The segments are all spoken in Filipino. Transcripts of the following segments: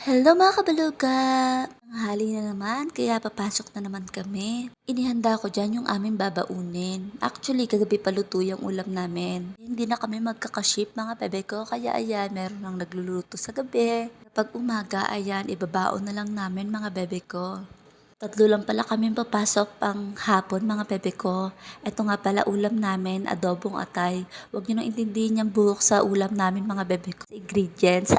Hello mga kabaluga! Tanghali na naman, kaya papasok na naman kami. Inihanda ko dyan yung aming babaunin. Actually, kagabi pa luto yung ulam namin. Hindi na kami magkakaship mga bebe ko, kaya ayan, meron nang nagluluto sa gabi. Kapag umaga, ayan, ibabaon na lang namin mga bebe ko. Tatlo lang pala kami papasok pang hapon mga bebe ko. Ito nga pala ulam namin, adobong atay. Huwag nyo nang intindihin yung buhok sa ulam namin mga bebe ko. Sa ingredients.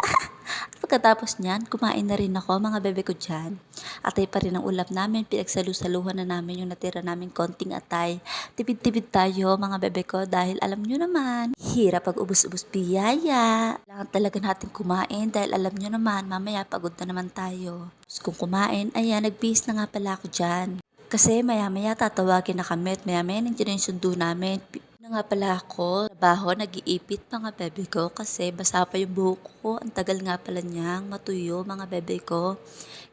Pagkatapos niyan, kumain na rin ako mga bebe ko dyan. Atay pa rin ang ulam namin, pinagsalu-saluhan na namin yung natira naming konting atay. Tipid-tipid tayo mga bebe ko dahil alam nyo naman, hirap pag ubus-ubus biyaya. Kailangan talaga natin kumain dahil alam nyo naman, mamaya pagod na naman tayo. Tapos kung kumain, ayan, nagbihis na nga pala ako dyan. Kasi maya-maya tatawagin na kami at maya-maya nandiyan na yung sundo namin. Na nga pala ako, trabaho, nag-iipit mga bebe ko kasi basa pa yung buhok ko. Ang tagal nga pala niyang matuyo mga bebe ko.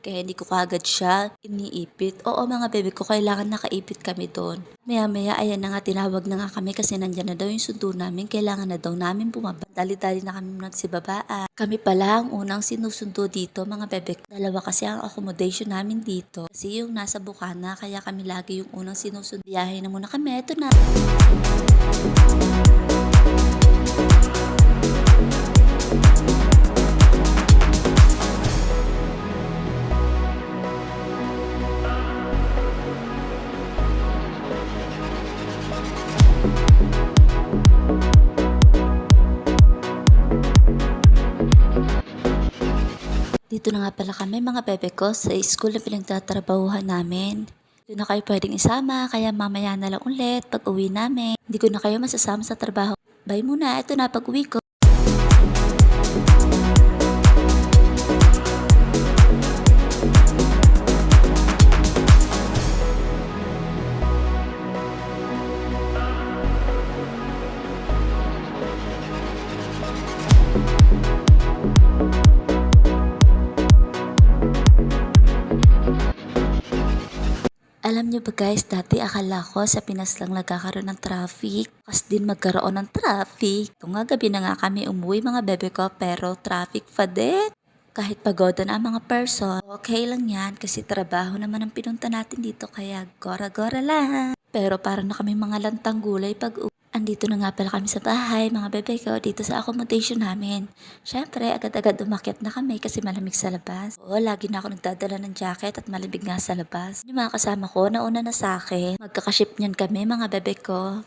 Kaya hindi ko kagad siya iniipit. Oo mga bebe ko, kailangan nakaipit kami doon. Maya-maya, ayan na nga, tinawag na nga kami kasi nandyan na daw yung sundo namin. Kailangan na daw namin bumaba. Dali-dali na kami nagsibabaan. Kami pala ang unang sinusundo dito mga bebe ko. Dalawa kasi ang accommodation namin dito. Kasi yung nasa Bukana, kaya kami lagi yung unang sinusundo. Biyahe na muna kami. Ito na. Dito na nga pala kami mga bebe ko sa school na pinagtatrabahuhan namin. Dito na kayo pwedeng isama, kaya mamaya na lang ulit pag uwi namin. Hindi ko na kayo masasama sa trabaho. Bye muna, ito na pag uwi ko. Alam niyo ba guys, dati akala ko sa Pinas lang nagkakaroon ng traffic. Kas din magkaroon ng traffic. Ito nga gabi na nga kami umuwi mga bebe ko pero traffic pa din. Kahit pagoda na ang mga person, okay lang yan kasi trabaho naman ang pinunta natin dito kaya gora-gora lang. Pero parang na kami mga lantang gulay pag andito na nga pala kami sa bahay, mga bebe ko, dito sa accommodation namin. Syempre, agad-agad umakyat na kami kasi malamig sa labas. Oo, lagi na ako nagdadala ng jacket at malamig nga sa labas. Yung mga kasama ko, nauna na sa akin. Magkakaship niyan kami, mga bebe ko.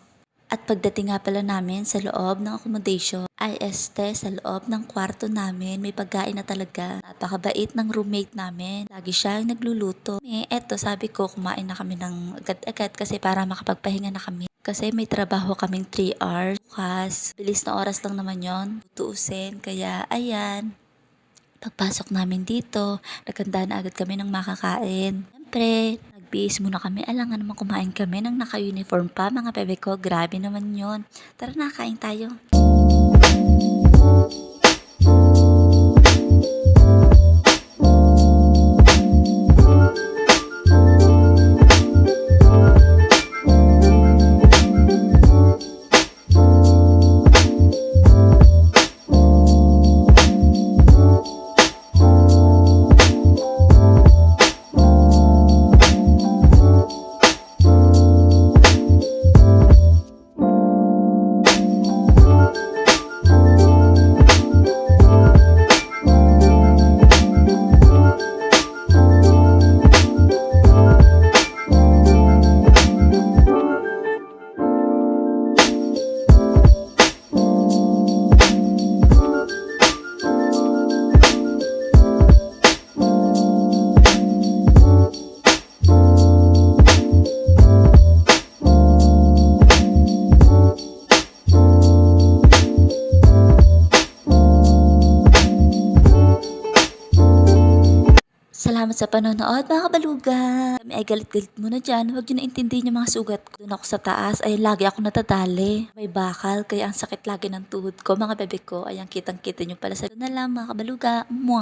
At pagdating nga pala namin sa loob ng accommodation, ay sa loob ng kwarto namin, may pagkain na talaga. Napakabait ng roommate namin. Lagi siyang nagluluto. Eto, sabi ko, kumain na kami ng agad-agad kasi para makapagpahinga na kami. Kasi may trabaho kaming 3 hours. Bukas, bilis na oras lang naman yon tutuusin. Kaya, ayan. Pagpasok namin dito, naganda na agad kami ng makakain. Siyempre, nagbihis muna kami. Alangan naman kumain kami ng naka-uniform pa mga bebe ko. Grabe naman yon. Tara na, kain tayo. Salamat sa panonood mga kabaluga. Kami ay galit-galit muna dyan. Huwag nyo na intindihin yung mga sugat ko. Doon ako sa taas. Ay lagi ako natadali. May bakal. Kaya ang sakit lagi ng tuhod ko mga bebe ko. Ayan kitang-kita nyo pala sa doon na lang mga kabaluga. Mwah!